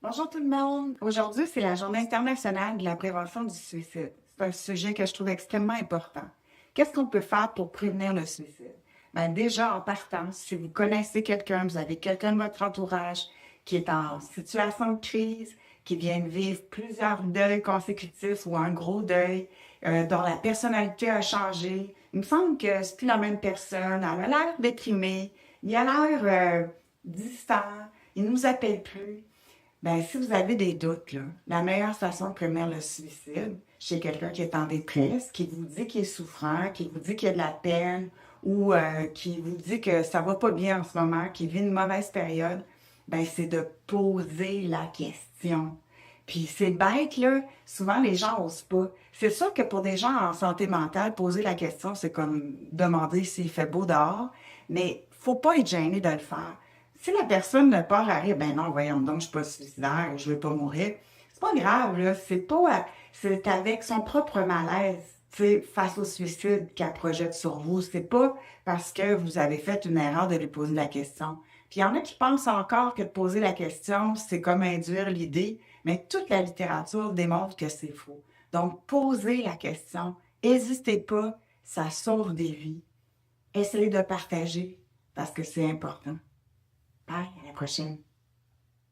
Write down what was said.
Bonjour tout le monde. Aujourd'hui, c'est la Journée internationale de la prévention du suicide. C'est un sujet que je trouve extrêmement important. Qu'est-ce qu'on peut faire pour prévenir le suicide? Ben déjà, en partant, si vous connaissez quelqu'un, vous avez quelqu'un de votre entourage qui est en situation de crise, qui vient de vivre plusieurs deuils consécutifs ou un gros deuil, dont la personnalité a changé, il me semble que c'est plus la même personne, elle a l'air déprimée, il a l'air distant, il ne nous appelle plus. Ben, si vous avez des doutes, là, la meilleure façon de prévenir le suicide chez quelqu'un qui est en détresse, qui vous dit qu'il est souffrant, qui vous dit qu'il a de la peine ou qui vous dit que ça va pas bien en ce moment, qu'il vit une mauvaise période, ben, c'est de poser la question. Puis c'est bête, là. Souvent, les gens osent pas. C'est sûr que pour des gens en santé mentale, poser la question, c'est comme demander s'il fait beau dehors, mais faut pas être gêné de le faire. Si la personne ne part à rire, ben non, voyons donc, je suis pas suicidaire, je veux pas mourir. C'est pas grave, là. C'est avec son propre malaise, tu sais, face au suicide qu'elle projette sur vous. C'est pas parce que vous avez fait une erreur de lui poser la question. Puis il y en a qui pensent encore que de poser la question, c'est comme induire l'idée, mais toute la littérature démontre que c'est faux. Donc, posez la question. N'hésitez pas, ça sauve des vies. Essayez de partager parce que c'est important. Bye, à la prochaine.